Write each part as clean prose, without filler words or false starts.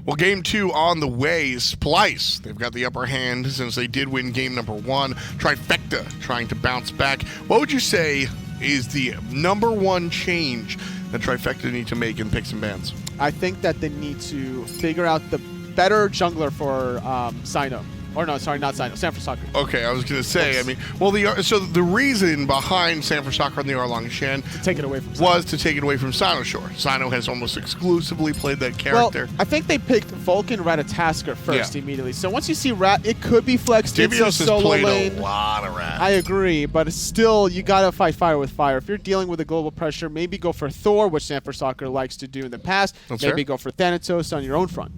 Well, game 2 on the way. Splice, they've got the upper hand since they did win game number 1. Trifecta trying to bounce back. What would you say is the number 1 change that Trifecta need to make in picks and bans? I think that they need to figure out the better jungler for Sino. Or no, sorry, not Sino. Sanford Soccer. Okay, I was going to say, I mean, well, so the reason behind Sanford Soccer and the Arlong Shen To take it away from Sino. was to take it away from Sinoshore. Sino has almost exclusively played that character. Well, I think they picked Vulcan Ratatasker first immediately. So once you see Rat, it could be flexed into Divios has solo played lane. a lot of Rat. I agree, but still, you gotta fight fire with fire. If you're dealing with a global pressure, maybe go for Thor, which Sanford Soccer likes to do in the past. That's maybe fair. go for Thanatos on your own front.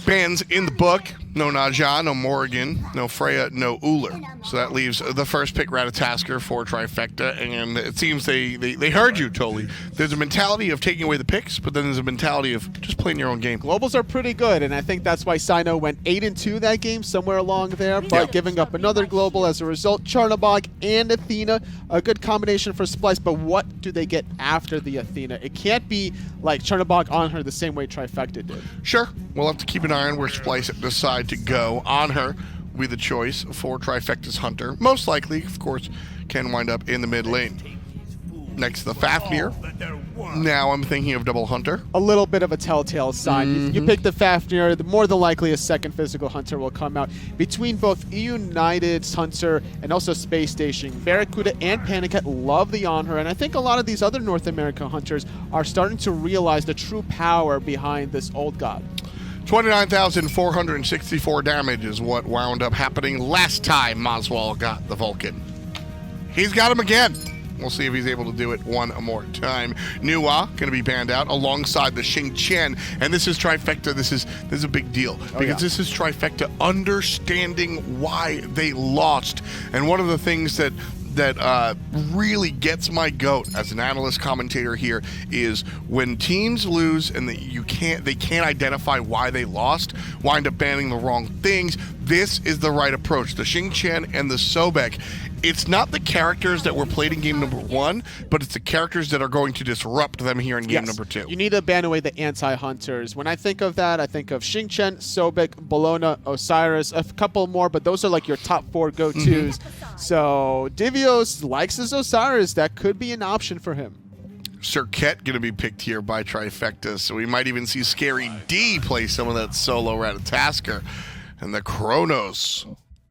Bans in the book. No Naja, no Morrigan, no Freya, no Uller. So that leaves the first pick Ratatasker for Trifecta, and it seems they heard you, Toli. There's a mentality of taking away the picks, but then there's a mentality of just playing your own game. Globals are pretty good, and I think that's why Sino went 8-2 that game, somewhere along there, but giving up another global as a result. Charnabog and Athena, a good combination for Splice, but what do they get after the Athena? It can't be like Charnabog on her the same way Trifecta did. Sure, we'll have to keep an eye on where Splice decide to go. On her will be the choice for Trifecta's Hunter. Most likely, of course, can wind up in the mid lane. Next to the Fafnir. Now I'm thinking of double Hunter. A little bit of a telltale sign. You pick the Fafnir, the more than likely a second physical Hunter will come out. Between both United's Hunter and also Space Station, Barracuda and Panicat love the on her, and I think a lot of these other North American Hunters are starting to realize the true power behind this old god. 29,464 damage is what wound up happening last time Maswal got the Vulcan. He's got him again. We'll see if he's able to do it one more time. Nuwa going to be banned out alongside the Xing Chen, and this is Trifecta. This is a big deal because this is Trifecta understanding why they lost. And one of the things that really gets my goat as an analyst commentator here is when teams lose and they can't identify why they lost, wind up banning the wrong things. This is the right approach. The Xing Chen and the Sobek. It's not the characters that were played in game number 1, but it's the characters that are going to disrupt them here in game number 2. You need to ban away the anti-hunters. When I think of that, I think of Xing Chen, Sobek, Bologna, Osiris, a couple more, but those are like your top 4 go-tos. So Divios likes his Osiris. That could be an option for him. Serket going to be picked here by Trifecta, so we might even see Scary D play some of that solo Ratatasker. And the Kronos.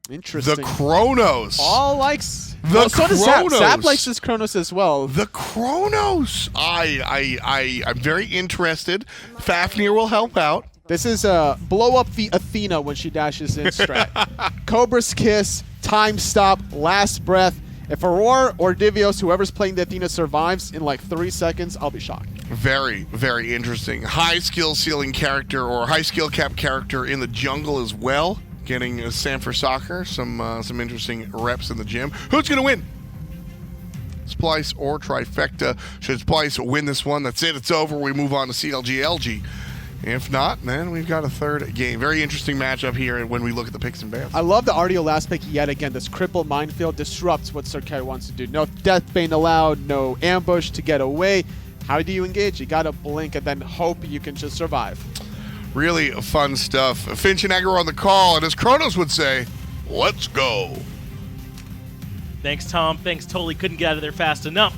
Interesting. The Kronos. All likes the so does Kronos. Zap likes his Kronos as well. The Kronos. I'm very interested. Fafnir will help out. This is blow up the Athena when she dashes in strat. Cobra's Kiss, time stop, last breath. If Aurora or Divios, whoever's playing the Athena, survives in like 3 seconds, I'll be shocked. Very, very interesting. High skill ceiling character or high skill cap character in the jungle as well. Getting Sanford Soccer some interesting reps in the gym. Who's going to win? Splice or Trifecta? Should Splice win this one? That's it. It's over. We move on to CLG LG. If not, then we've got a third game. Very interesting matchup here when we look at the picks and bans. I love the RDO last pick yet again. This cripple minefield disrupts what Serket wants to do. No death bane allowed, no ambush to get away. How do you engage? You got to blink and then hope you can just survive. Really fun stuff. Finch and Aggro on the call, and as Kronos would say, let's go. Thanks, Tom. Thanks, Totally couldn't get out of there fast enough.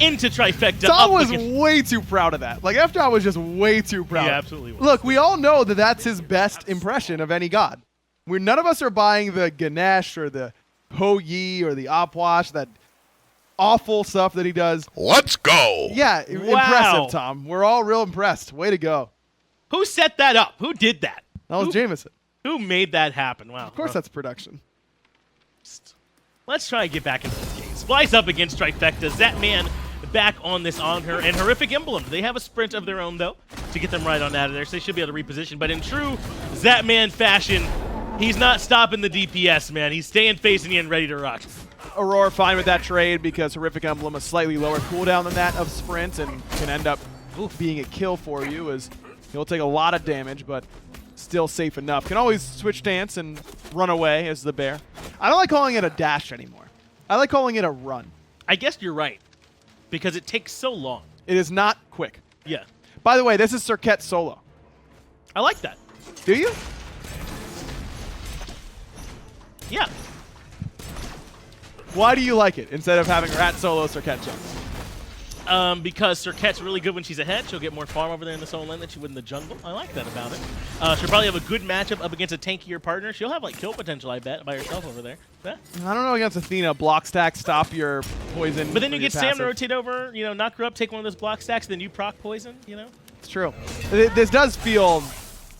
Into Trifecta. Tom up was against- way too proud of that. Like, after I was just way too proud. He absolutely was. Look, we all know that that's his best impression of any god. None of us are buying the Ganesh or the Ho Yi or the Opwash, that awful stuff that he does. Let's go. Yeah, Wow. impressive, Tom. We're all real impressed. Way to go. Who set that up? Who did that? That was Jameson. Who made that happen? Wow. Of course, that's production. Let's try and get back into this game. Splice up against Trifecta. Zatman back on this on her. And Horrific Emblem. They have a sprint of their own, though, to get them right on out of there. So they should be able to reposition. But in true Zatman fashion, he's not stopping the DPS, man. He's staying facing you and ready to rock. Aurora fine with that trade because Horrific Emblem a slightly lower cooldown than that of Sprint and can end up being a kill for you, as he'll take a lot of damage, but still safe enough. Can always switch stance and run away as the bear. I don't like calling it a dash anymore. I like calling it a run. I guess you're right, because it takes so long. It is not quick. Yeah. By the way, this is Serket solo. I like that. Do you? Yeah. Why do you like it instead of having Rat solo Serket jungle? Because Serket's really good when she's ahead. She'll get more farm over there in the solo lane than she would in the jungle. I like that about it. She'll probably have a good matchup up against a tankier partner. She'll have like kill potential, I bet, by herself over there. Yeah. I don't know against Athena. Block stack, stop your poison. But then you for your get Sam to passive. rotate over, you know, knock her up, take one of those block stacks, then you proc poison, you know? It's true. This does feel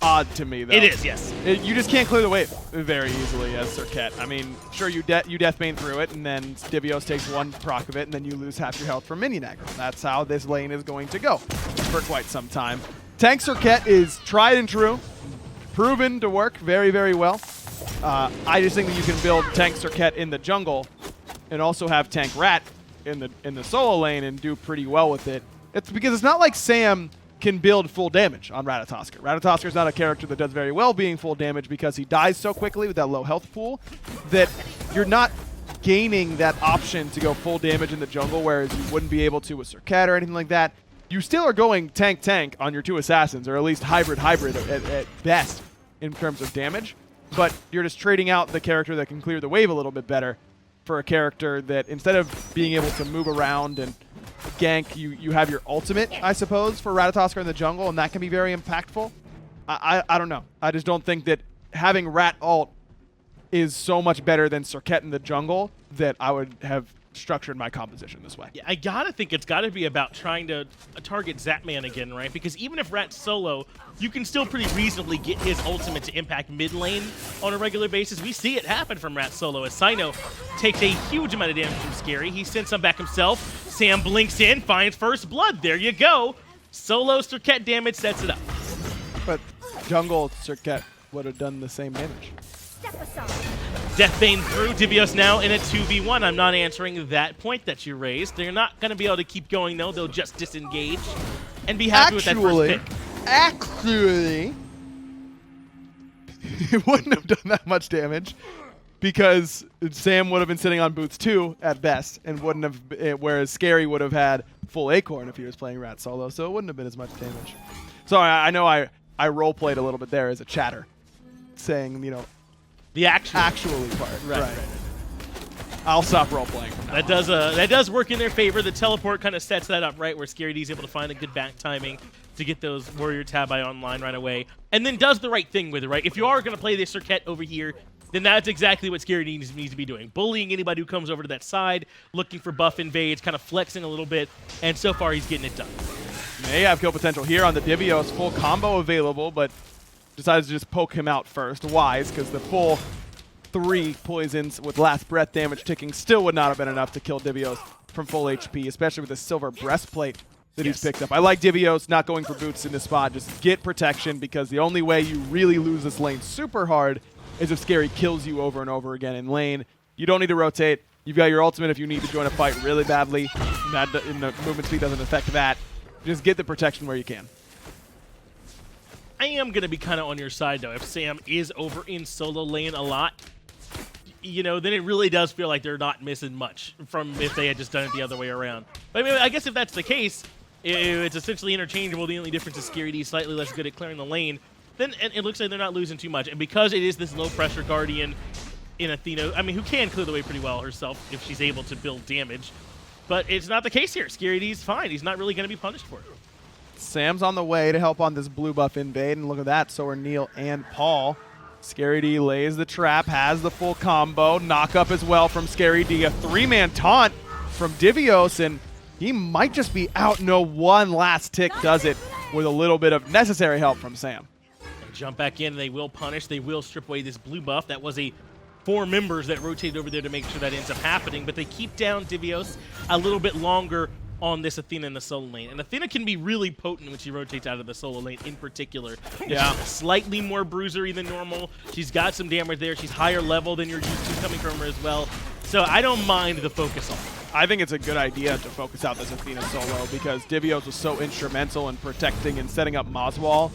odd to me, though. It is, yes. You just can't clear the wave very easily as Serket. I mean, sure, you deathbane through it, and then Divios takes one proc of it, and then you lose half your health from minion aggro. That's how this lane is going to go for quite some time. Tank Serket is tried and true, proven to work very, very well. I just think that you can build Tank Serket in the jungle and also have Tank Rat in the solo lane and do pretty well with it. It's because it's not like Sam can build full damage on Ratatoskr. Ratatoskr is not a character that does very well being full damage because he dies so quickly with that low health pool that you're not gaining that option to go full damage in the jungle, whereas you wouldn't be able to with Serket or anything like that. You still are going tank-tank on your two assassins, or at least hybrid at best in terms of damage, but you're just trading out the character that can clear the wave a little bit better for a character that, instead of being able to move around and gank, you have your ultimate, I suppose, for Ratatoskr in the jungle, and that can be very impactful. I don't know. I just don't think that having Rat ult is so much better than Serket in the jungle that I would have structured my composition this way. Yeah, I gotta think it's gotta be about trying to target Zapman again, right? Because even if Rat's solo, you can still pretty reasonably get his ultimate to impact mid lane on a regular basis. We see it happen from Rat solo as Cyno takes a huge amount of damage from Scary. He sends some back himself. Sam blinks in, finds first blood. There you go. Solo Serket damage sets it up. But jungle Serket would have done the same damage. Deathbane through. Divios now in a 2v1. I'm not answering that point that you raised. They're not going to be able to keep going, though. They'll just disengage and be happy with that first pick. Actually, it wouldn't have done that much damage because Sam would have been sitting on boots 2 at best and wouldn't have, whereas Scary would have had full Acorn if he was playing Rat solo, so it wouldn't have been as much damage. Sorry, I know I role-played a little bit there as a chatter, saying, you know, The actually part. Right. I'll stop role-playing. That does work in their favor. The teleport kind of sets that up, right, where Scary D is able to find a good back timing to get those Warrior Tabi online right away, and then does the right thing with it, right? If you are going to play this Serket over here, then that's exactly what Scary D needs to be doing. Bullying anybody who comes over to that side, looking for buff invades, kind of flexing a little bit, and so far he's getting it done. May have kill potential here on the Divios. Full combo available, but decides to just poke him out first. Wise, because the full 3 poisons with last breath damage ticking still would not have been enough to kill Divios from full HP, especially with the silver breastplate that he's picked up. I like Divios not going for boots in this spot. Just get protection, because the only way you really lose this lane super hard is if Scary kills you over and over again in lane. You don't need to rotate. You've got your ultimate if you need to join a fight really badly. And the movement speed doesn't affect that. Just get the protection where you can. I am going to be kind of on your side, though. If Sam is over in solo lane a lot, you know, then it really does feel like they're not missing much from if they had just done it the other way around. But I mean, I guess if that's the case, it's essentially interchangeable. The only difference is Scary D is slightly less good at clearing the lane. Then it looks like they're not losing too much. And because it is this low-pressure Guardian in Athena, I mean, who can clear the way pretty well herself if she's able to build damage. But it's not the case here. Scary D's fine. He's not really going to be punished for it. Sam's on the way to help on this blue buff invade, and look at that, so are Neil and Paul. Scary D lays the trap, has the full combo, knock up as well from Scary D, a 3-man taunt from Divios, and he might just be out. No, one last tick does it with a little bit of necessary help from Sam. They jump back in, and they will punish. They will strip away this blue buff. That was 4 members that rotated over there to make sure that ends up happening, but they keep down Divios a little bit longer on this Athena in the solo lane. And Athena can be really potent when she rotates out of the solo lane in particular. Yeah. She's slightly more bruisery than normal. She's got some damage there. She's higher level than you're used to coming from her as well. So I don't mind the focus on her. I think it's a good idea to focus out this Athena solo, because Divios was so instrumental in protecting and setting up Moswall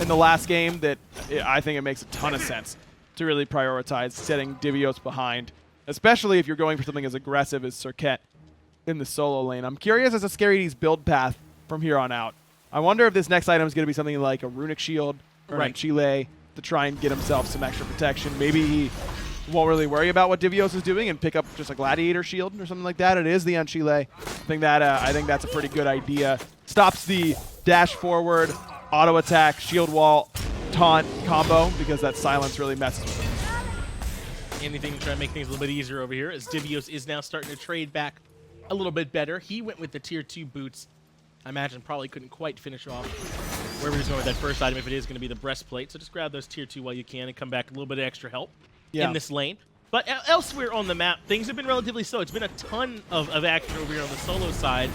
in the last game that I think it makes a ton of sense to really prioritize setting Divios behind, especially if you're going for something as aggressive as Serket in the solo lane. I'm curious as to Scary D's build path from here on out. I wonder if this next item is going to be something like a Runic Shield or Right. Chile to try and get himself some extra protection. Maybe he won't really worry about what Divios is doing and pick up just a Gladiator shield or something like that. It is the Unchile. I think that's a pretty good idea. Stops the dash forward, auto attack, shield wall, taunt combo because that silence really messes with him. Anything to try and make things a little bit easier over here, as Divios is now starting to trade back a little bit better. He went with the tier 2 boots. I imagine probably couldn't quite finish off wherever he's going with that first item if it is going to be the breastplate. So just grab those tier 2 while you can and come back a little bit of extra help in this lane. But elsewhere on the map, things have been relatively slow. It's been a ton of action over here on the solo side,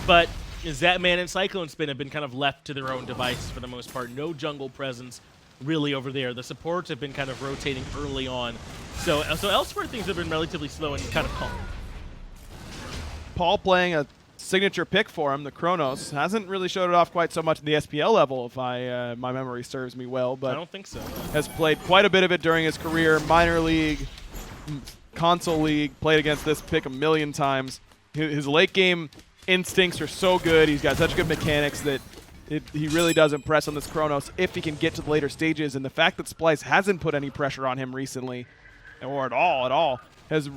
but Zatman and Cyclone Spin have been kind of left to their own devices for the most part. No jungle presence really over there. The supports have been kind of rotating early on. So elsewhere, things have been relatively slow and kind of calm. Paul playing a signature pick for him, the Chronos, hasn't really showed it off quite so much at the SPL level, if my memory serves me well. But I don't think so. Has played quite a bit of it during his career, minor league, console league, played against this pick a million times. His late game instincts are so good. He's got such good mechanics that he really does impress on this Chronos if he can get to the later stages. And the fact that Splyce hasn't put any pressure on him recently, or at all, is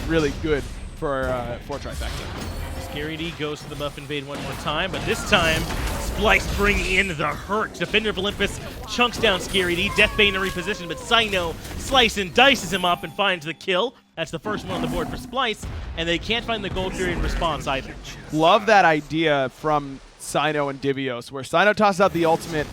really good for Trifecta. Scary D goes to the buff invade one more time, but this time, Splyce bringing in the hurt. Defender of Olympus chunks down Scary D. Deathbane to reposition, but Cyno slice and dices him up and finds the kill. That's the first one on the board for Splyce, and they can't find the Gold Fury in response either. Love that idea from Cyno and Divios, where Cyno tosses out the ultimate,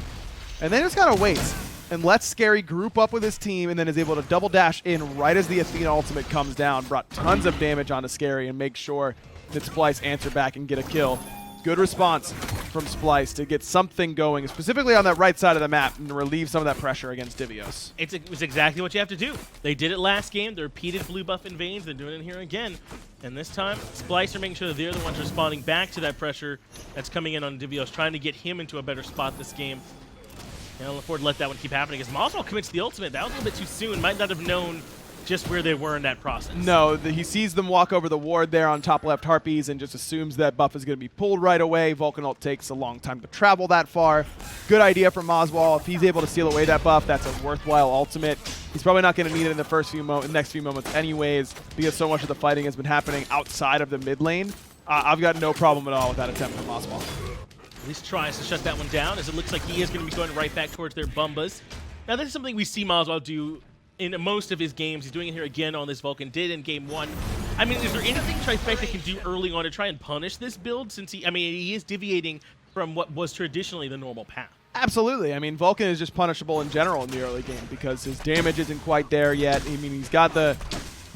and then just kind of waits and lets Scary group up with his team, and then is able to double dash in right as the Athena ultimate comes down. Brought tons of damage onto Scary and make sure that Splyce answer back and get a kill. Good response from Splyce to get something going, specifically on that right side of the map, and to relieve some of that pressure against Divios. It was exactly what you have to do. They did it last game. The repeated blue buff invades. They're doing it here again. And this time, Splyce are making sure that they're the ones responding back to that pressure that's coming in on Divios, trying to get him into a better spot this game. And I'll afford to let that one keep happening. As Moswell commits the ultimate, that was a little bit too soon. Might not have known just where they were in that process. No, he sees them walk over the ward there on top left Harpies and just assumes that buff is going to be pulled right away. Vulcan ult takes a long time to travel that far. Good idea from Moswell. If he's able to steal away that buff, that's a worthwhile ultimate. He's probably not going to need it in the next few moments anyways, because so much of the fighting has been happening outside of the mid lane. I've got no problem at all with that attempt from Moswell. At least tries to shut that one down, as it looks like he is going to be going right back towards their Bumbas. Now, this is something we see Moswell do in most of his games. He's doing it here again on this Vulcan. Did in game 1. I mean, is there anything Trifecta can do early on to try and punish this build? Since he is deviating from what was traditionally the normal path. Absolutely. I mean, Vulcan is just punishable in general in the early game because his damage isn't quite there yet. I mean, he's got the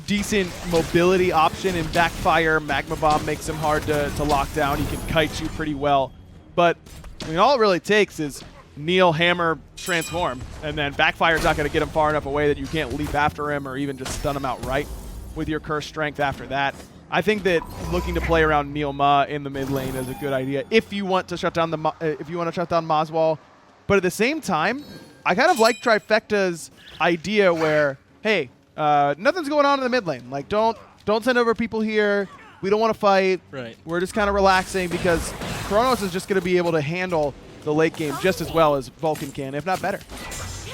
decent mobility option in Backfire. Magma Bomb makes him hard to lock down. He can kite you pretty well. But I mean, all it really takes is Neil, Hammer, Transform, and then Backfire's not going to get him far enough away that you can't leap after him or even just stun him outright with your Curse Strength after that. I think that looking to play around Neil Ma in the mid lane is a good idea if you want to shut down Moswell. But at the same time, I kind of like Trifecta's idea where, hey, nothing's going on in the mid lane. Like, don't send over people here. We don't want to fight. Right. We're just kind of relaxing because Chronos is just going to be able to handle the late game just as well as Vulcan can, if not better.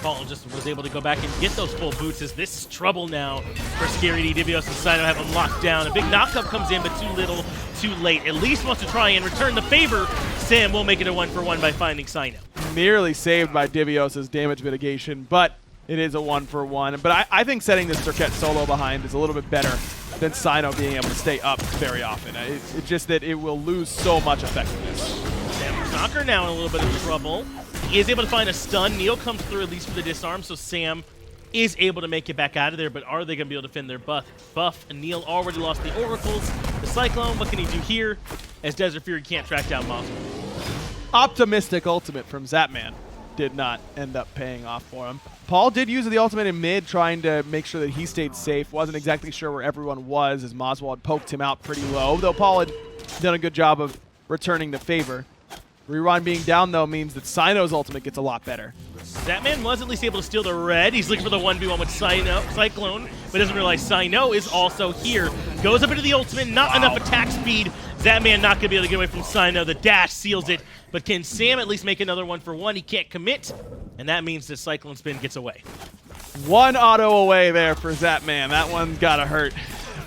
Paul just was able to go back and get those full boots, as this is trouble now for Scary D. Divios and Cyno have him locked down. A big knockup comes in, but too little, too late. At least wants to try and return the favor. Sam will make it a 1-for-1 by finding Cyno. Nearly saved by Divios' damage mitigation, but it is a 1-for-1. But I think setting this Turquette solo behind is a little bit better than Cyno being able to stay up very often. It's just that it will lose so much effectiveness. Sam Knocker now in a little bit of trouble. He is able to find a stun. Neil comes through at least for the disarm, so Sam is able to make it back out of there, but are they going to be able to defend their buff? And Neil already lost the Oracles. The Cyclone, what can he do here? As Desert Fury can't track down Moswell. Optimistic ultimate from Zatman did not end up paying off for him. Paul did use the ultimate in mid, trying to make sure that he stayed safe. Wasn't exactly sure where everyone was, as Moswell had poked him out pretty low, though Paul had done a good job of returning the favor. Rewind being down, though, means that Cyno's ultimate gets a lot better. Zatman was at least able to steal the red. He's looking for the 1v1 with Cyclone, but doesn't realize Cyno is also here. Goes up into the ultimate, not enough attack speed. Zatman not going to be able to get away from Cyno. The dash seals it, but can Sam at least make another 1-for-1? He can't commit, and that means that Cyclone Spin gets away. One auto away there for Zapman. That one's gotta hurt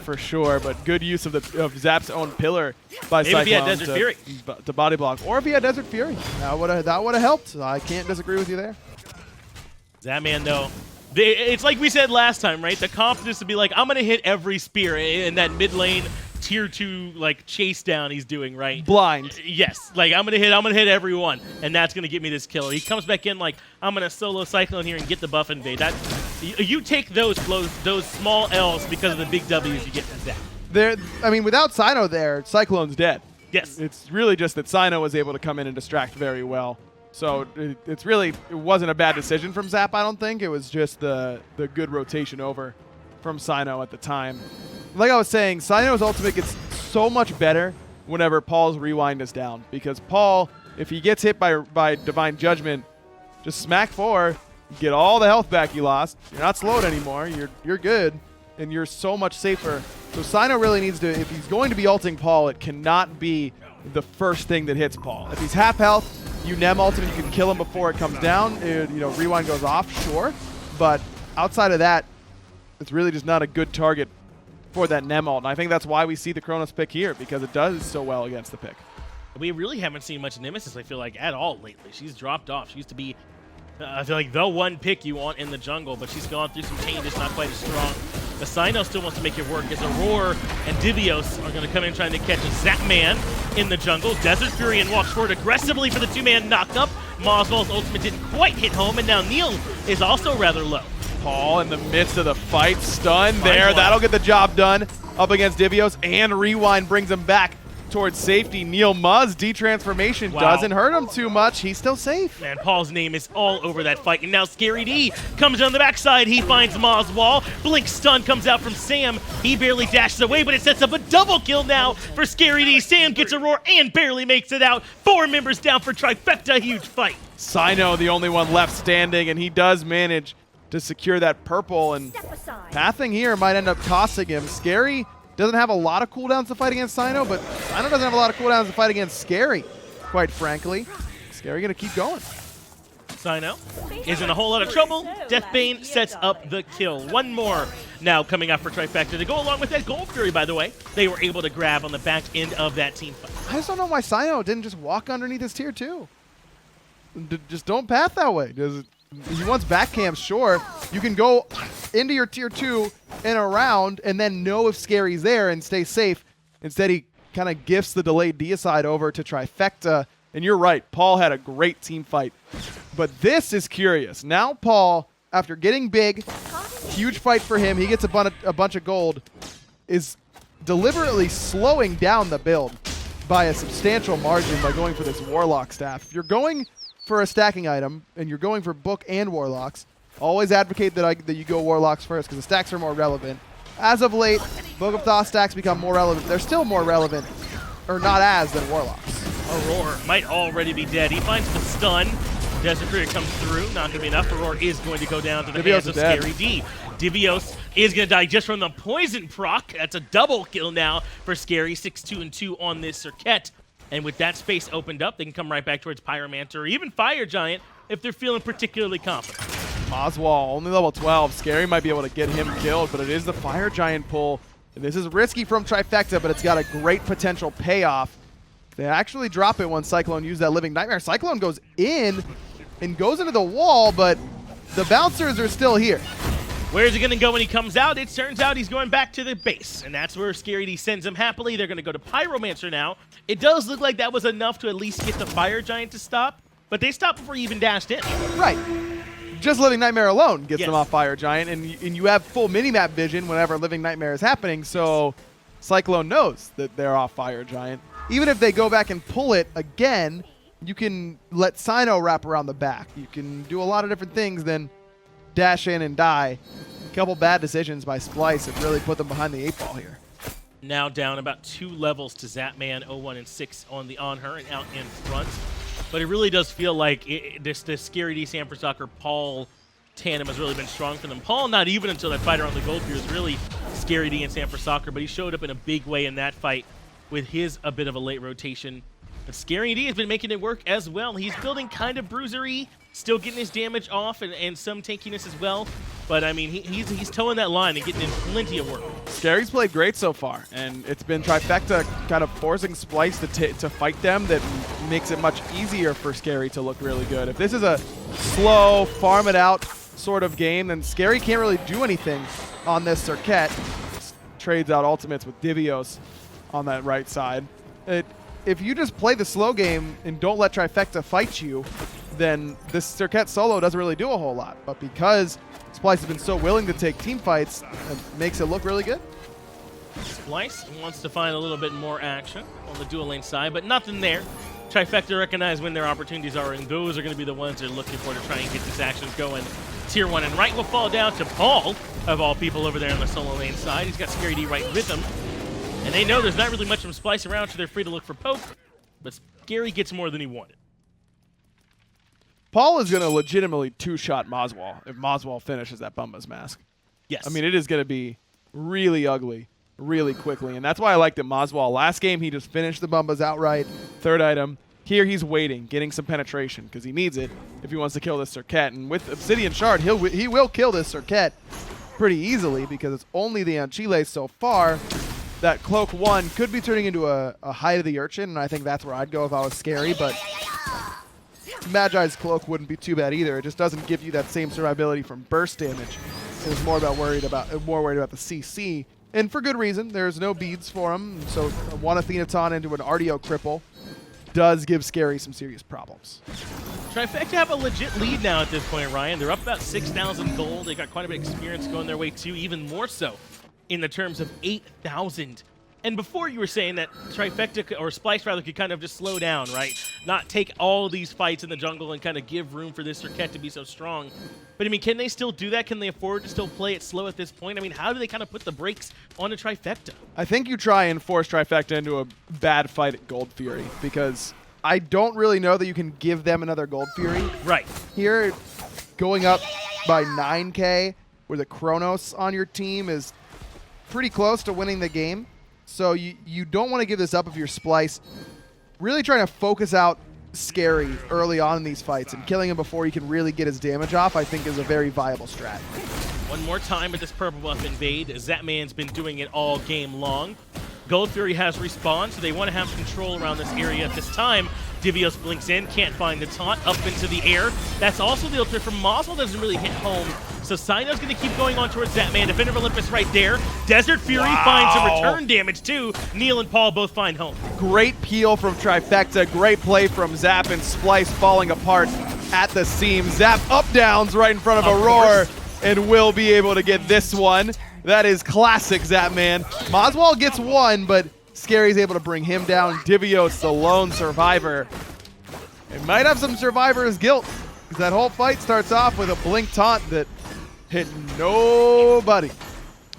for sure, but good use of Zap's own pillar by Maybe if he had Cyclone Desert Fury. to body block, or if he had Desert Fury. That would have helped. I can't disagree with you there. Zapman, though, it's like we said last time, right? The confidence to be like, I'm going to hit every spear in that mid lane tier 2 like chase down he's doing, right? Blind. Yes, like I'm gonna hit everyone, and that's gonna get me this kill. He comes back in like I'm gonna solo Cyclone here and get the buff invade. That you take those blows, those small L's because of the big W's you get from Zap. I mean, without Cyno there, Cyclone's dead. Yes, It's really just that Cyno was able to come in and distract very well. So it wasn't a bad decision from Zap, I don't think. It was just the good rotation over from Cyno at the time. Like I was saying, Cyno's ultimate gets so much better whenever Paul's rewind is down. Because Paul, if he gets hit by Divine Judgment, just smack 4, get all the health back you lost. You're not slowed anymore. You're good, and you're so much safer. So Cyno really needs to, if he's going to be ulting Paul, it cannot be the first thing that hits Paul. If he's half health, you Nem ult him, you can kill him before it comes down. Rewind goes off, sure. But outside of that, it's really just not a good target for that Nem ult. And I think that's why we see the Kronos pick here, because it does so well against the pick. we really haven't seen much Nemesis, I feel like, at all lately. She's dropped off. She used to be, I feel like, the one pick you want in the jungle, but she's gone through some changes, not quite as strong. The Cyno still wants to make it work as Aurora and Divios are going to come in trying to catch a Zapman in the jungle. Desert Fury and walks forward aggressively for the two-man knock-up. Moswell's ultimate didn't quite hit home, and now Neil is also rather low. Paul in the midst of the fight, stun there. That'll get the job done up against Divios, and Rewind brings him back towards safety. Neil Muzz detransformation doesn't hurt him too much. He's still safe. Man, Paul's name is all over that fight. And now Scary D comes down the backside. He finds Moswell. Blink stun comes out from Sam. He barely dashes away, but it sets up a double kill now for Scary D. Sam gets a roar and barely makes it out. 4 members down for Trifecta. Huge fight. Cyno, the only one left standing, and he does manage to secure that purple. And pathing here might end up costing him. Scary doesn't have a lot of cooldowns to fight against Cyno, but Cyno doesn't have a lot of cooldowns to fight against Scary, quite frankly. Scary gonna keep going. Cyno is in a whole lot of trouble. Deathbane sets up the kill. One more now coming up for Trifecta to go along with that Gold Fury, by the way. They were able to grab on the back end of that team fight. I just don't know why Cyno didn't just walk underneath his tier 2. Just don't path that way. He wants back camps, sure. You can go into your tier 2 and around and then know if Scary's there and stay safe. Instead, he kind of gifts the delayed deicide over to Trifecta. And you're right, Paul had a great team fight. But this is curious. Now Paul, after getting big, huge fight for him, he gets a bunch of gold, is deliberately slowing down the build by a substantial margin by going for this Warlock staff. If you're going for a stacking item, and you're going for Book and Warlocks, always advocate that you go Warlocks first, because the stacks are more relevant. As of late, Book of Thoth stacks become more relevant. They're still more relevant, or not as, than Warlocks. Aurora might already be dead. He finds the stun. Desert Fury comes through. Not going to be enough. Aurora is going to go down to the hands of Scary D. Divios is going to die just from the poison proc. That's a double kill now for Scary. 6-2-2 on this Circuit. And with that space opened up, they can come right back towards Pyromancer or even Fire Giant if they're feeling particularly confident. Oswald, only level 12. Scary might be able to get him killed, but it is the Fire Giant pull. And this is risky from Trifecta, but it's got a great potential payoff. They actually drop it when Cyclone used that Living Nightmare. Cyclone goes in and goes into the wall, but the bouncers are still here. Where is he going to go when he comes out? It turns out he's going back to the base, and that's where Scary D sends him happily. They're going to go to Pyromancer now. It does look like that was enough to at least get the Fire Giant to stop, but they stopped before he even dashed in. Right. Just Living Nightmare alone gets them off Fire Giant, and you have full minimap vision whenever Living Nightmare is happening, so Cyclone knows that they're off Fire Giant. Even if they go back and pull it again, you can let Cyno wrap around the back. You can do a lot of different things than dash in and die. A couple bad decisions by Splyce have really put them behind the 8 ball here. Now down about 2 levels to Zapman, 0-1 and 6 on the On Her and out in front. But it really does feel like this Scary D, Sanford Soccer, Paul tandem has really been strong for them. Paul, not even until that fighter on the Gold Gear, is really Scary D and Sanford Soccer, but he showed up in a big way in that fight with a bit of a late rotation. But Scary D has been making it work as well. He's building kind of bruisery, still getting his damage off and some tankiness as well. But I mean, he's towing that line and getting in plenty of work. Scary's played great so far, and it's been Trifecta kind of forcing Splyce to fight them that makes it much easier for Scary to look really good. If this is a slow, farm it out sort of game, then Scary can't really do anything on this Serket. Trades out ultimates with Divios on that right side. If you just play the slow game and don't let Trifecta fight you, then this Serket solo doesn't really do a whole lot. But because Splyce has been so willing to take team fights, it makes it look really good. Splyce wants to find a little bit more action on the dual lane side, but nothing there. Trifecta recognize when their opportunities are, and those are going to be the ones they're looking for to try and get this action going. Tier 1 and right will fall down to Paul, of all people, over there on the solo lane side. He's got Scary D right with him. And they know there's not really much from Splyce around, so they're free to look for poke. But Scary gets more than he wanted. Paul is going to legitimately two-shot Moswall if Moswall finishes that Bumba's mask. Yes. I mean, it is going to be really ugly really quickly, and that's why I liked it. Moswall, last game, he just finished the Bumba's outright, third item. Here he's waiting, getting some penetration, because he needs it if he wants to kill this Serket. And with Obsidian Shard, he will kill this Serket pretty easily, because it's only the Anchile so far. That Cloak 1 could be turning into a Hide of the Urchin, and I think that's where I'd go if I was Scary, but Magi's Cloak wouldn't be too bad either. It just doesn't give you that same survivability from burst damage. It was more worried about the CC, and for good reason. There's no beads for him, so one Athenaton into an RDO cripple does give Scary some serious problems. Trifecta have a legit lead now at this point, Ryan. They're up about 6,000 gold. They got quite a bit of experience going their way too, even more so in the terms of 8,000. And before you were saying that Trifecta, or Splyce rather, could kind of just slow down, right? Not take all these fights in the jungle and kind of give room for this Serket to be so strong. But I mean, can they still do that? Can they afford to still play it slow at this point? I mean, how do they kind of put the brakes on a Trifecta? I think you try and force Trifecta into a bad fight at Gold Fury, because I don't really know that you can give them another Gold Fury. Right. Here, going up by 9K with a Chronos on your team is pretty close to winning the game. So you don't want to give this up if you're Splyce. Really trying to focus out Scary early on in these fights, and killing him before he can really get his damage off, I think, is a very viable strat. One more time with this purple buff invade. Zatman's been doing it all game long. Gold Fury has respawned, so they want to have control around this area at this time. Divios blinks in, can't find the taunt, up into the air. That's also the ultimate from Moswall, doesn't really hit home. So Cyno's going to keep going on towards Zatman. Defender of Olympus right there. Desert Fury finds some return damage too. Neil and Paul both find home. Great peel from Trifecta. Great play from Zap, and Splyce falling apart at the seam. Zap up downs right in front of Aurora, and will be able to get this one. That is classic Zatman. Moswall gets one, but Scary's able to bring him down. Divios, the lone survivor. It might have some survivor's guilt, because that whole fight starts off with a blink taunt that hit nobody.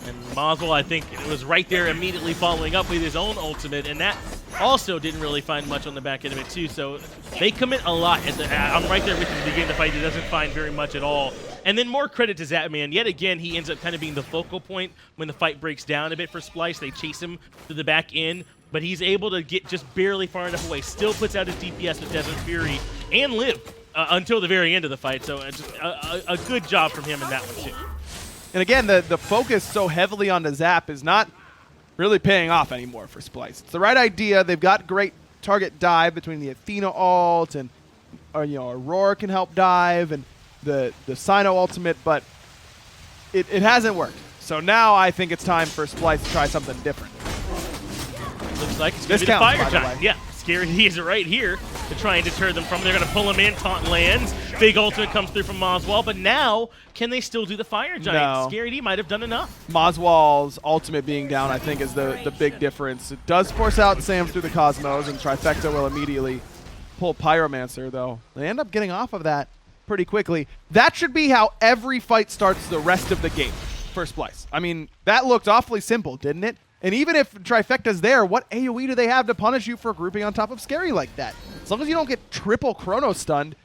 And Moswall, I think, was right there immediately following up with his own ultimate, and that also didn't really find much on the back end of it too. So they commit a lot. I'm right there with you at the beginning of the fight. He doesn't find very much at all. And then more credit to Zatman. Yet again, he ends up kind of being the focal point when the fight breaks down a bit for Splyce. They chase him to the back end, but he's able to get just barely far enough away. Still puts out his DPS with Desert Fury and live until the very end of the fight. So just a good job from him in that one too. And again, the focus so heavily on the Zap is not really paying off anymore for Splyce. It's the right idea. They've got great target dive between the Athena ult and Aurora can help dive, and the Cyno ultimate, but it hasn't worked. So now I think it's time for Splyce to try something different. Looks like it's going to be the fire time. Yeah, Scary D is right here to try and deter them from. They're going to pull him in. Taunt lands. Big ultimate comes through from Moswall, but now can they still do the fire giant? No. Scary D might have done enough. Moswall's ultimate being down, I think, is the big difference. It does force out Sam through the Cosmos, and Trifecta will immediately pull Pyromancer, though. They end up getting off of that pretty quickly. That should be how every fight starts the rest of the game for Splyce. I mean, that looked awfully simple, didn't it? And even if Trifecta's there, what AoE do they have to punish you for grouping on top of Scary like that? As long as you don't get triple Chrono stunned,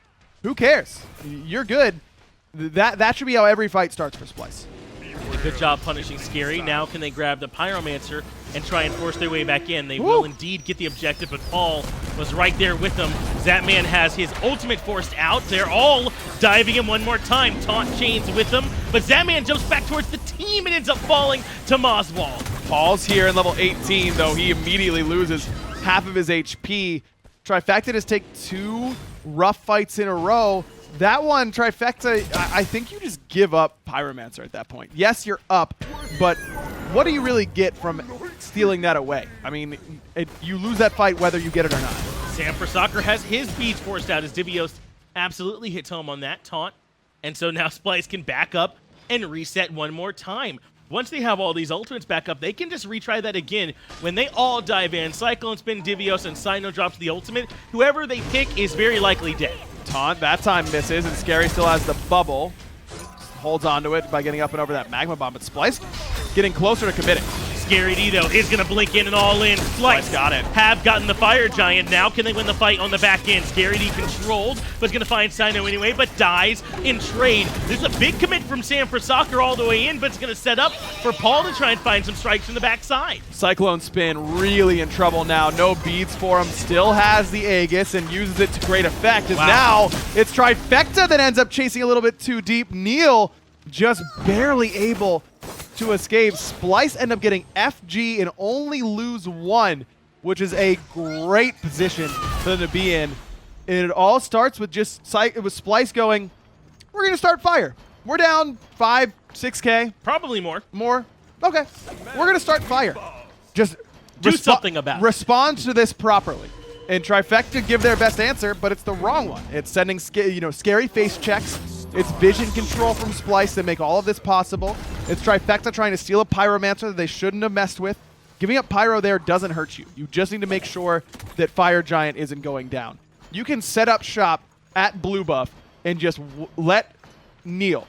who cares? You're good. That should be how every fight starts for Splyce. Good job punishing Scary. Now can they grab the Pyromancer and try and force their way back in? They will indeed get the objective, but Paul was right there with them. Zatman has his ultimate forced out. They're all diving him one more time. Taunt chains with them, but Zatman jumps back towards the team and ends up falling to Moswall. Paul's here in level 18, though he immediately loses half of his HP. Trifecta just take 2 rough fights in a row. That one, Trifecta, I think you just give up Pyromancer at that point. Yes, you're up, but what do you really get from stealing that away? I mean, you lose that fight whether you get it or not. Sam for Soccer has his beats forced out as Divios absolutely hits home on that taunt. And so now Splyce can back up and reset one more time. Once they have all these ultimates back up, they can just retry that again. When they all dive in, Cyclone Spin, Divios, and Cyno drops the ultimate, whoever they pick is very likely dead. Taunt, that time misses, and Scary still has the bubble. Holds onto it by getting up and over that Magma Bomb, but Splyce getting closer to committing. Scary D, though, is going to blink in and all in. Splyce got it. have gotten the Fire Giant. Now can they win the fight on the back end? Scary D controlled, but is going to find Cyno anyway, but dies in trade. This is a big commit from Sam for Soccer all the way in, but it's going to set up for Paul to try and find some strikes from the backside. Cyclone Spin really in trouble now. No beads for him. Still has the Aegis and uses it to great effect. As now it's Trifecta that ends up chasing a little bit too deep. Neil just barely able to escape. Splyce end up getting FG and only lose 1, which is a great position for them to be in. And it all starts with just Splyce going, we're going to start fire. We're down 5, 6K. Probably more. More? Okay. We're going to start fire. Just do something about it. Respond to this properly. And Trifecta give their best answer, but it's the wrong one. It's sending scary face checks. It's vision control from Splyce that make all of this possible. It's Trifecta trying to steal a Pyromancer that they shouldn't have messed with. Giving up Pyro there doesn't hurt you. You just need to make sure that Fire Giant isn't going down. You can set up shop at blue buff and just let Neil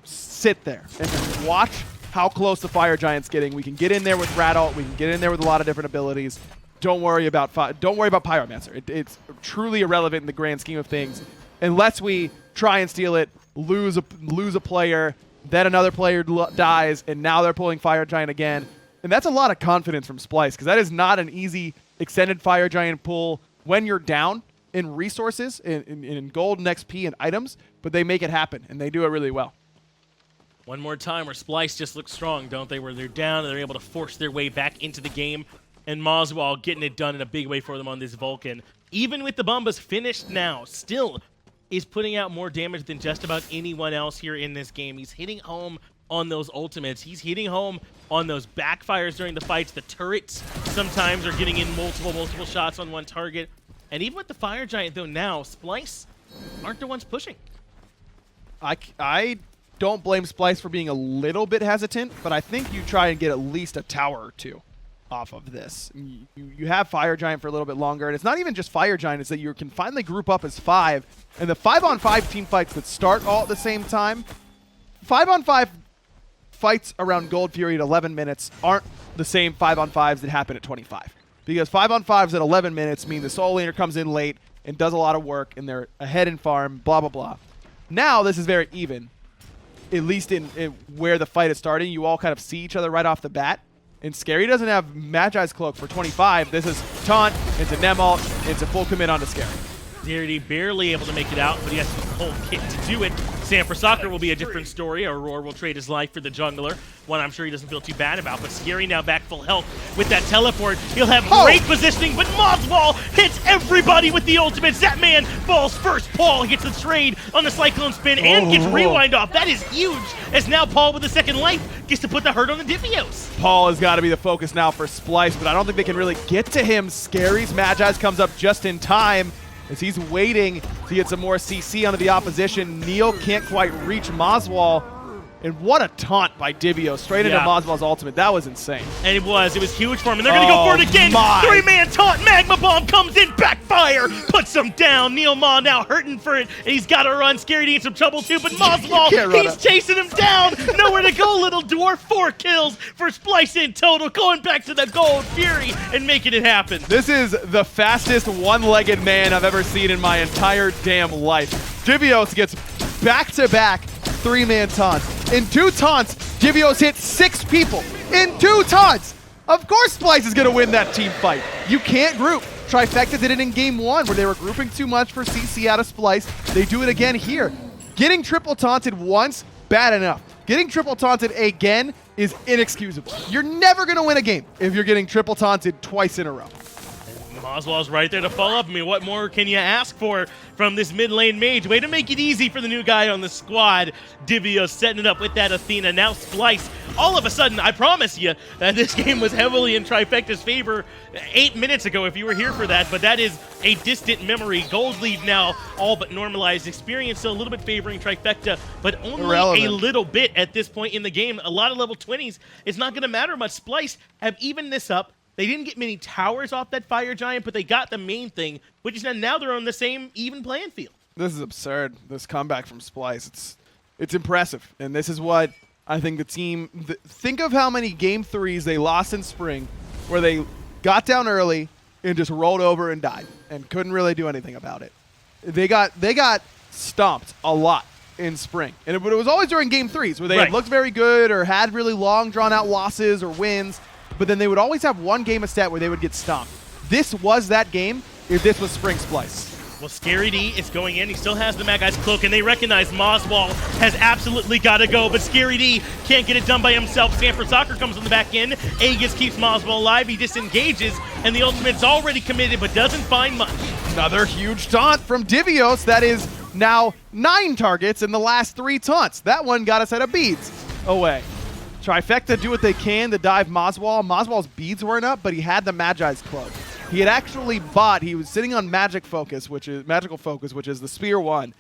sit there and just watch how close the Fire Giant's getting. We can get in there with Radalt. We can get in there with a lot of different abilities. Don't worry about Pyromancer. It's truly irrelevant in the grand scheme of things, unless we try and steal it, lose a player, then another player dies, and now they're pulling Fire Giant again. And that's a lot of confidence from Splyce, because that is not an easy extended Fire Giant pull when you're down in resources, in gold and XP and items, but they make it happen, and they do it really well. One more time where Splyce just looks strong, don't they? Where they're down and they're able to force their way back into the game. And Moswall getting it done in a big way for them on this Vulcan. Even with the Bombas finished now, still is putting out more damage than just about anyone else here in this game. He's hitting home on those ultimates. He's hitting home on those backfires during the fights. The turrets sometimes are getting in multiple shots on one target. And even with the Fire Giant, though, now, Splyce aren't the ones pushing. I don't blame Splyce for being a little bit hesitant, but I think you try and get at least a tower or 2 off of this. You have Fire Giant for a little bit longer, and it's not even just Fire Giant, it's that you can finally group up as 5, and the 5-on-5 team fights that start all at the same time, 5-on-5 fights around Gold Fury at 11 minutes aren't the same 5-on-5s that happen at 25. Because 5-on-5s at 11 minutes mean the Soul Laner comes in late and does a lot of work, and they're ahead in farm, blah, blah, blah. Now this is very even, at least in where the fight is starting. You all kind of see each other right off the bat. And Scary doesn't have Magi's Cloak for 25. This is Taunt, it's a Nemalt, it's a full commit onto Scary. Darity barely able to make it out, but he has the whole kit to do it. Sam for Soccer will be a different story. Aurora will trade his life for the jungler, one I'm sure he doesn't feel too bad about. But Scary now back full health with that teleport. He'll have great positioning, but Moswall hits everybody with the ultimate. Zatman falls first. Paul gets the trade on the Cyclone Spin and gets rewind off. That is huge, as now Paul with the second life gets to put the hurt on the Divios. Paul has got to be the focus now for Splyce, but I don't think they can really get to him. Scary's Magi's comes up just in time, as he's waiting to get some more CC onto the opposition. Neil can't quite reach Moswall. And what a taunt by Divios straight into Moswall's ultimate. That was insane. And it was huge for him. And they're going to go for it again. 3-man taunt. Magma Bomb comes in. Backfire. Puts him down. Neil Ma now hurting for it. And he's got to run. Scary D in some trouble too. But Moswall, he's chasing him down. Nowhere to go, little dwarf. 4 kills for Splyce in total. Going back to the Gold Fury and making it happen. This is the fastest one-legged man I've ever seen in my entire damn life. Divios gets back-to-back 3-man taunts. In 2 taunts, Divios hit 6 people. In 2 taunts! Of course Splyce is going to win that team fight. You can't group. Trifecta did it in game 1 where they were grouping too much for CC out of Splyce. They do it again here. Getting triple taunted once, bad enough. Getting triple taunted again is inexcusable. You're never going to win a game if you're getting triple taunted twice in a row. Moswell's right there to follow up. I mean, what more can you ask for from this mid lane mage? Way to make it easy for the new guy on the squad. Divio setting it up with that Athena. Now Splyce. All of a sudden, I promise you that this game was heavily in Trifecta's favor 8 minutes ago if you were here for that, but that is a distant memory. Gold lead now all but normalized. Experience still a little bit favoring Trifecta, but only Irrelevant. a little bit at this point in the game. A lot of level 20s. It's not going to matter much. Splyce have evened this up. They didn't get many towers off that Fire Giant, but they got the main thing, which is that now they're on the same even playing field. This is absurd, this comeback from Splyce. It's impressive, and this is what I think the team... think of how many Game 3s they lost in Spring, where they got down early and just rolled over and died, and couldn't really do anything about it. They got stomped a lot in Spring, but it was always during Game 3s, where they had looked very good or had really long, drawn-out losses or wins, but then they would always have one game of stat where they would get stomped. This was that game if this was Spring Splyce. Well, Scary D is going in. He still has the Mad Guy's cloak, and they recognize Moswell has absolutely got to go, but Scary D can't get it done by himself. Sanford Soccer comes on the back end. Aegis keeps Moswell alive. He disengages, and the ultimate's already committed, but doesn't find much. Another huge taunt from Divios. That is now 9 targets in the last 3 taunts. That one got a set of beads away. Trifecta do what they can to dive Moswell. Moswell's beads weren't up, but he had the Magi's cloak. He had actually he was sitting on Magical Focus, which is the Spear 1,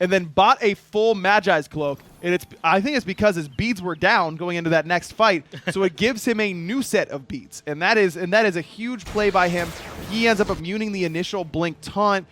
and then bought a full Magi's cloak. And I think it's because his beads were down going into that next fight, so it gives him a new set of beads. And that is a huge play by him. He ends up immuning the initial blink taunt,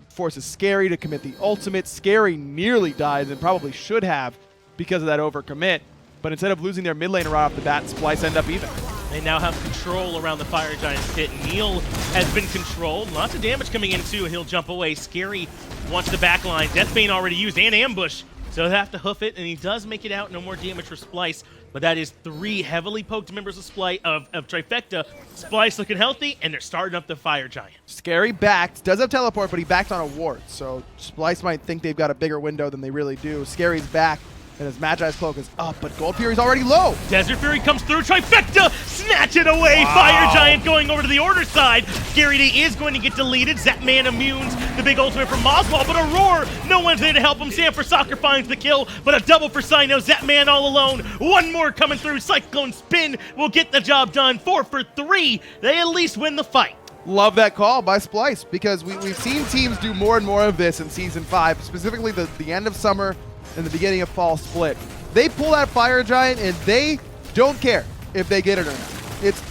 forces Scary to commit the ultimate. Scary nearly dies and probably should have because of that overcommit. But instead of losing their mid lane right off the bat, Splyce end up even. They now have control around the Fire Giant's pit. Neil has been controlled. Lots of damage coming in too. He'll jump away. Scary wants the backline. Deathbane already used and ambush. So he'll have to hoof it, and he does make it out. No more damage for Splyce. But that is 3 heavily poked members of Trifecta. Splyce looking healthy, and they're starting up the Fire Giant. Scary backed. Does have teleport, but he backed on a ward. So Splyce might think they've got a bigger window than they really do. Scary's back. And his Magi's cloak is up, but Gold Fury's already low. Desert Fury comes through. Trifecta snatch it away. Wow. Fire Giant going over to the Order side. Scary D is going to get deleted. Zapman immunes the big ultimate from Moswell, but a roar. No one's there to help him. Sanford Soccer finds the kill, but a double for Sino. Zapman all alone. One more coming through. Cyclone Spin will get the job done. 4 for 3. They at least win the fight. Love that call by Splyce, because we've seen teams do more and more of this in Season 5, specifically the end of summer and the beginning of fall split. They pull that Fire Giant and they don't care if they get it or not. It's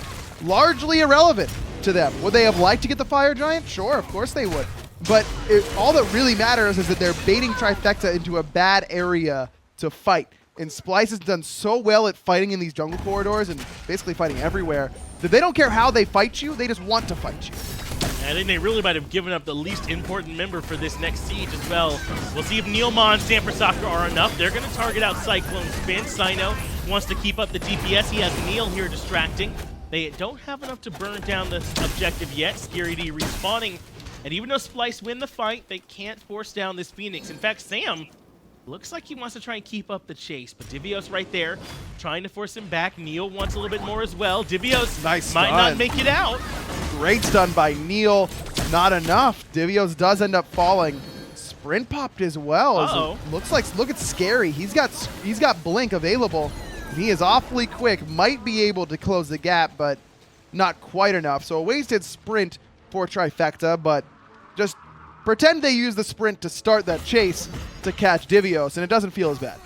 largely irrelevant to them. Would they have liked to get the Fire Giant? Sure, of course they would. But all that really matters is that they're baiting Trifecta into a bad area to fight. And Splyce has done so well at fighting in these jungle corridors and basically fighting everywhere that they don't care how they fight you, they just want to fight you. I think they really might have given up the least important member for this next siege as well. We'll see if Neilma and Sanford Soccer are enough. They're going to target out Cyclone Spin. Sino wants to keep up the DPS. He has Neil here distracting. They don't have enough to burn down this objective yet. Scary D respawning. And even though Splyce win the fight, they can't force down this Phoenix. In fact, Sam looks like he wants to try and keep up the chase, but Divios right there trying to force him back. Neil wants a little bit more as well. Divios might not make it out. Great stun by Neil. Not enough. Divios does end up falling. Sprint popped as well. Look at Scary. He's got Blink available. He is awfully quick. Might be able to close the gap, but not quite enough. So a wasted sprint for Trifecta, but just pretend they use the sprint to start that chase to catch Divios, and it doesn't feel as bad.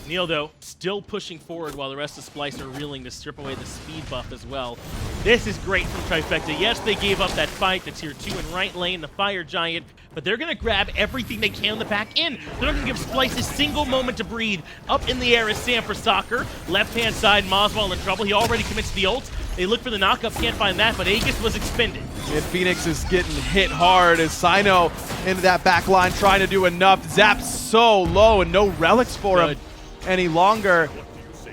Neil, though, still pushing forward while the rest of Splyce are reeling to strip away the speed buff as well. This is great from Trifecta. Yes, they gave up that fight, the tier 2 in right lane, the Fire Giant, but they're going to grab everything they can on the back end. They're not going to give Splyce a single moment to breathe. Up in the air is Sanford Soccer. Left-hand side, Moswell in trouble. He already commits the ult. They look for the knockup, can't find that, but Aegis was expended. And Phoenix is getting hit hard as Sino into that back line trying to do enough. Zap's so low and no relics for him any longer.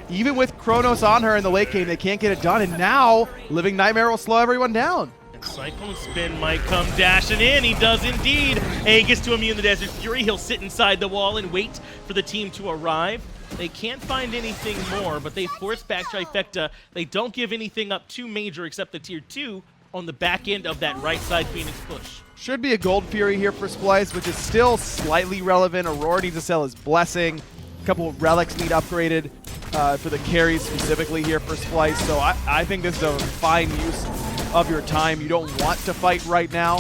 Even with Kronos on her in the late game, they can't get it done. And now Living Nightmare will slow everyone down. Cyclone Spin might come dashing in. He does indeed. Aegis to immune the Desert Fury. He'll sit inside the wall and wait for the team to arrive. They can't find anything more, but they force back Trifecta. They don't give anything up too major except the tier 2 on the back end of that right side Phoenix push. Should be a Gold Fury here for Splyce, which is still slightly relevant. Aurora needs to sell his Blessing. A couple of relics need upgraded for the carries specifically here for Splyce. So I think this is a fine use of your time. You don't want to fight right now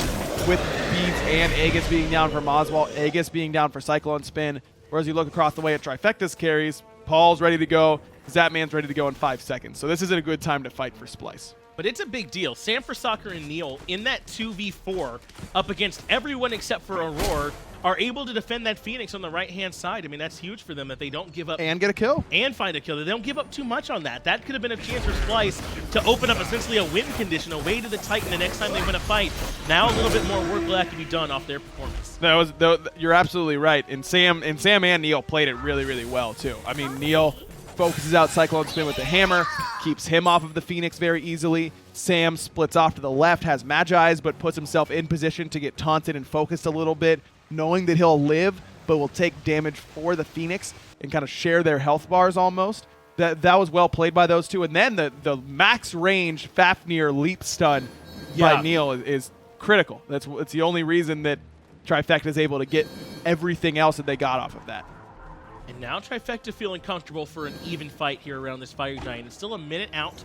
with Beads and Aegis being down for Oswald, Aegis being down for Cyclone Spin. Whereas you look across the way at Trifecta's carries, Paul's ready to go, Zapman's ready to go in 5 seconds. So this isn't a good time to fight for Splyce. But it's a big deal. Sam Soccer and Neil in that 2v4 up against everyone except for Aurora are able to defend that Phoenix on the right-hand side. I mean, that's huge for them that they don't give up. And get a kill. And find a kill. They don't give up too much on that. That could have been a chance for Splyce to open up essentially a win condition away to the Titan the next time they win a fight. Now a little bit more work will have to be done off their performance. You're absolutely right. And Sam and Neil played it really, really well, too. I mean, Neil focuses out Cyclone Spin with the hammer, keeps him off of the Phoenix very easily. Sam splits off to the left, has Magi's, but puts himself in position to get taunted and focused a little bit, knowing that he'll live, but will take damage for the Phoenix and kind of share their health bars almost. That was well played by those two. And then the max range Fafnir leap stun by Neil is critical. It's the only reason that Trifecta is able to get everything else that they got off of that. And now Trifecta feeling comfortable for an even fight here around this Fire Giant. It's still a minute out.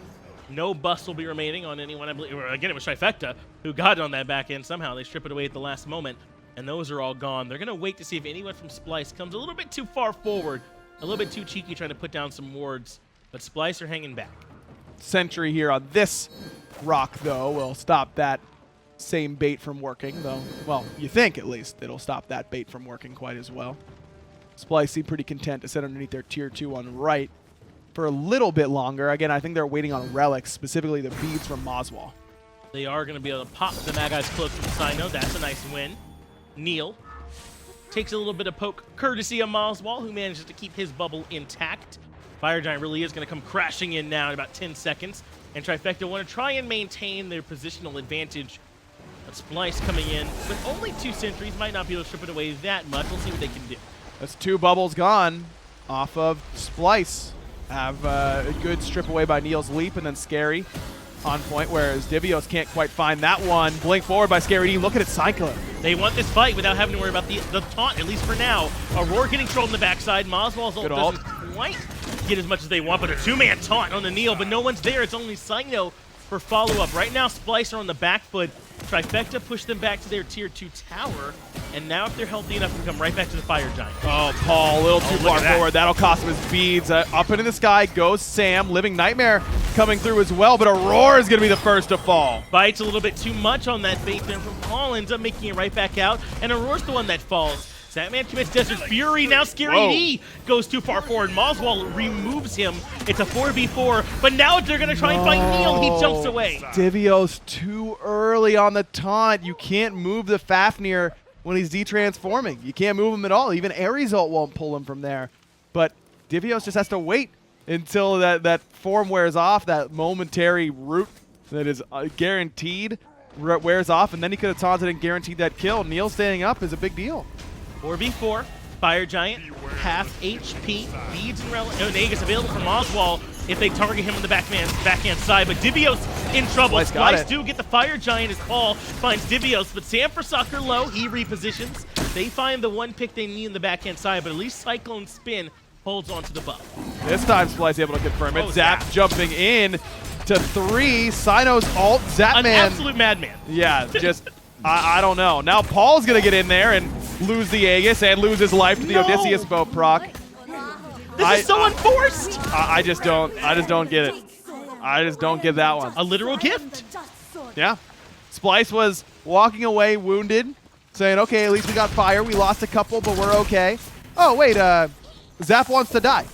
No bust will be remaining on anyone, I believe. Again, it was Trifecta who got it on that back end. Somehow they strip it away at the last moment, and those are all gone. They're going to wait to see if anyone from Splyce comes a little bit too far forward, a little bit too cheeky trying to put down some wards, but Splyce are hanging back. Sentry here on this rock, though, will stop that same bait from working, though. Well, you think, at least, it'll stop that bait from working quite as well. Splyce seem pretty content to sit underneath their tier 2 on right for a little bit longer. Again, I think they're waiting on relics, specifically the beads from Oswald. They are going to be able to pop the Magi's Cloak from Sino. That's a nice win. Neil takes a little bit of poke courtesy of Oswald, who manages to keep his bubble intact. Fire Giant really is going to come crashing in now in about 10 seconds. And Trifecta want to try and maintain their positional advantage. But Splyce coming in with only 2 sentries might not be able to strip it away that much. We'll see what they can do. That's 2 bubbles gone off of Splyce. Have a good strip away by Neil's leap, and then Scary on point, whereas Divios can't quite find that one. Blink forward by Scary D. Look at it, Cycler. They want this fight without having to worry about the taunt, at least for now. Aurora getting trolled in the backside. Oswald's ult doesn't quite get as much as they want, but a 2-man taunt on the Neil, but no one's there. It's only Sino for follow-up. Right now, Splyce are on the back foot. Trifecta pushed them back to their tier 2 tower, and now if they're healthy enough, can come right back to the Fire Giant. Oh, Paul, a little too far forward. That'll cost him his beads. Up into the sky goes Sam. Living Nightmare coming through as well, but Aurora is going to be the first to fall. Bites a little bit too much on that bait there from Paul, ends up making it right back out, and Aurora's the one that falls. Zapman commits Desert Fury. Now Scary D goes too far forward. Oswald removes him. It's a 4v4, but now they're going to try and find Neil. He jumps away. Divios too early on the taunt. You can't move the Fafnir when he's detransforming. You can't move him at all. Even Ares ult won't pull him from there. But Divios just has to wait until that form wears off, that momentary root that is guaranteed wears off, and then he could have taunted and guaranteed that kill. Neil staying up is a big deal. 4v4, Fire Giant, half HP, Beads and Aegis available from Oswald if they target him on the backhand side, but Divios in trouble. Splyce do get the Fire Giant as Paul finds Divios, but Sam for Soccer low, he repositions. They find the one pick they need in the backhand side, but at least Cyclone Spin holds on to the buff. This time Splyce able to confirm it. Zap jumping in to 3, Sino's ult, Zapman. An absolute madman. Yeah, just, I don't know. Now Paul's going to get in there and lose the Aegis and lose his life to the Odysseus bow proc. This is so unforced. I just don't get it. I just don't get that one. A literal gift. Yeah. Splyce was walking away wounded, saying, okay, at least we got fire. We lost a couple, but we're okay. Oh, wait, Zap wants to die.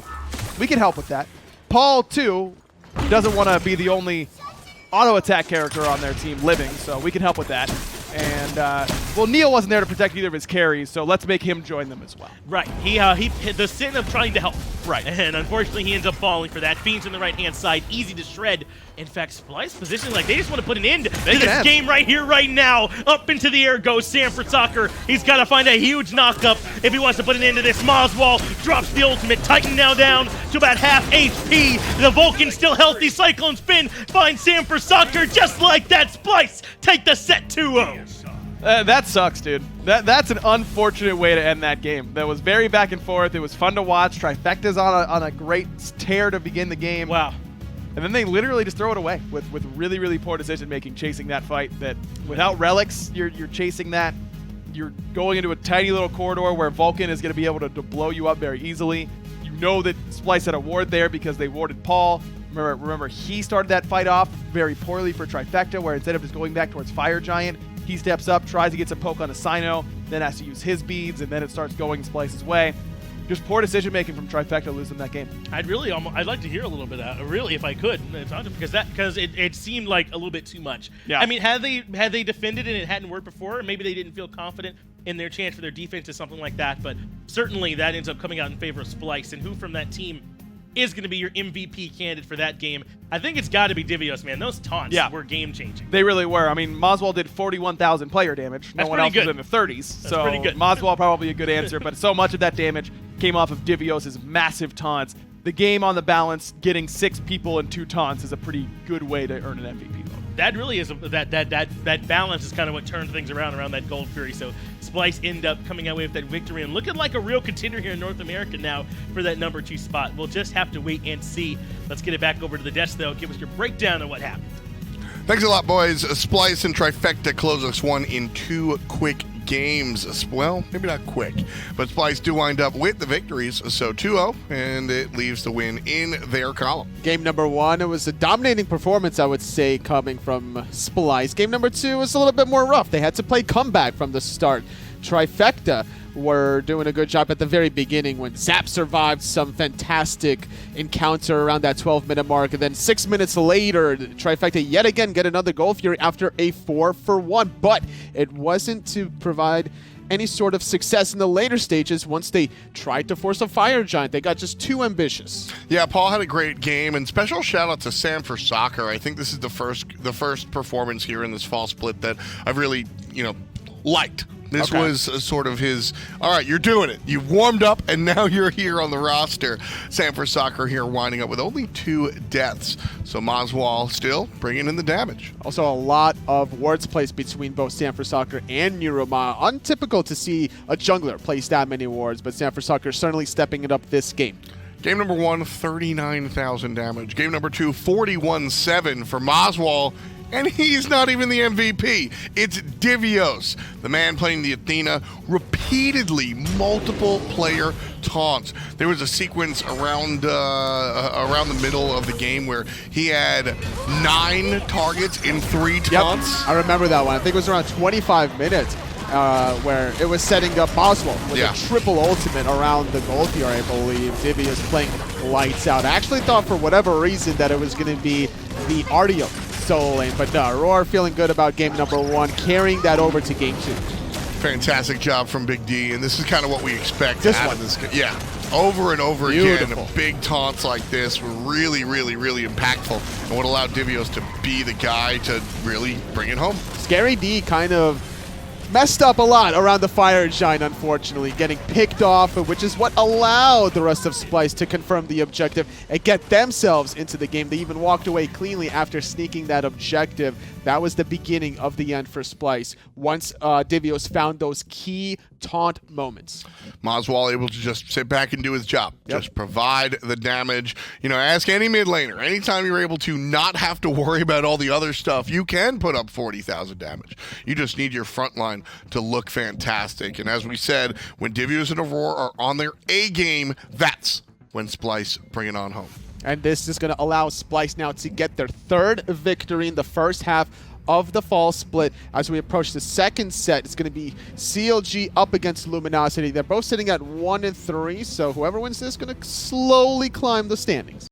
We can help with that. Paul, too, doesn't want to be the only auto attack character on their team living, so we can help with that. And, well, Neil wasn't there to protect either of his carries, so let's make him join them as well. Right. He the sin of trying to help. Right. And unfortunately, he ends up falling for that. Fiends on the right-hand side, easy to shred. In fact, Splice positioning like they just want to put an end to this game right here, right now. Up into the air goes Sanford Soccer. He's got to find a huge knock-up if he wants to put an end to this. Moswall drops the ultimate. Titan now down to about half HP. The Vulcan still healthy. Cyclone Spin finds Sanford Soccer just like that. Splice take the set 2-0. That sucks, dude. That's an unfortunate way to end that game. That was very back and forth. It was fun to watch. Trifecta's on a great tear to begin the game. Wow. And then they literally just throw it away with really, really poor decision-making chasing that fight. That without relics, you're chasing that. You're going into a tiny little corridor where Vulcan is going to be able to blow you up very easily. You know that Splice had a ward there because they warded Paul. Remember, he started that fight off very poorly for Trifecta, where instead of just going back towards Fire Giant, he steps up, tries to get some poke on a Cyno, then has to use his beads, and then it starts going Splice's way. Just poor decision-making from Trifecta losing that game. I'd like to hear a little bit of that, really, if I could, because it seemed like a little bit too much. Yeah. I mean, had they defended and it hadn't worked before, maybe they didn't feel confident in their chance for their defense or something like that, but certainly that ends up coming out in favor of Splice, and who from that team is going to be your MVP candidate for that game? I think it's got to be Divios, man. Those taunts were game-changing. They really were. I mean, Moswall did 41,000 player damage. No one else was in the 30s. So pretty good. Moswall probably a good answer, but so much of that damage came off of Divios' massive taunts. The game on the balance, getting 6 people and 2 taunts is a pretty good way to earn an MVP vote. That really is that balance is kind of what turned things around that Gold Fury. So Splice end up coming away with that victory and looking like a real contender here in North America now for that number 2 spot. We'll just have to wait and see. Let's get it back over to the desk, though. Give us your breakdown of what happened. Thanks a lot, boys. Splice and Trifecta close us one in 2 quick games. Well, maybe not quick, but Splice do wind up with the victories, so 2-0, and it leaves the win in their column. Game number 1, it was a dominating performance, I would say, coming from Splice. Game number 2 was a little bit more rough. They had to play comeback from the start. Trifecta were doing a good job at the very beginning when Zap survived some fantastic encounter around that 12-minute mark, and then 6 minutes later, Trifecta yet again get another Gold Fury after a 4-for-1, but it wasn't to provide any sort of success in the later stages once they tried to force a Fire Giant. They got just too ambitious. Yeah, Paul had a great game, and special shout out to Sanford Soccer. I think this is the first performance here in this fall split that I've really, liked. This was sort of his, all right, you're doing it. You've warmed up, and now you're here on the roster. Sanford Soccer here winding up with only 2 deaths. So Moswall still bringing in the damage. Also, a lot of wards placed between both Sanford Soccer and Niroma. Untypical to see a jungler place that many wards, but Sanford Soccer certainly stepping it up this game. Game number 1, 39,000 damage. Game number 2, 41,700 for Moswall. And he's not even the MVP. It's Divios, the man playing the Athena, repeatedly multiple player taunts. There was a sequence around the middle of the game where he had 9 targets in 3 taunts. Yep, I remember that one. I think it was around 25 minutes where it was setting up Boswell with a triple ultimate around the Gold Fury, I believe. Divios playing lights out. I actually thought for whatever reason that it was going to be the Artio solo lane, but no, Roar feeling good about game number 1, carrying that over to game 2. Fantastic job from Big D, and this is kind of what we expect This out one. of this game. Yeah, over and over Beautiful. again, big taunts like this were really, really, really impactful, and what allowed Divios to be the guy to really bring it home. Scary D kind of messed up a lot around the Fire Giant, unfortunately, getting picked off, which is what allowed the rest of Splice to confirm the objective and get themselves into the game. They even walked away cleanly after sneaking that objective. That was the beginning of the end for Splice once Divios found those key taunt moments. Moswall able to just sit back and do his job. Just provide the damage. Ask any mid laner. Anytime you're able to not have to worry about all the other stuff, you can put up 40,000 damage. You just need your front line to look fantastic. And as we said, when Divios and Aurora are on their A game, that's when Splice bring it on home. And this is going to allow Splice now to get their 3rd victory in the first half of the fall split. As we approach the second set, it's going to be CLG up against Luminosity. They're both sitting at 1-3, so whoever wins this is going to slowly climb the standings.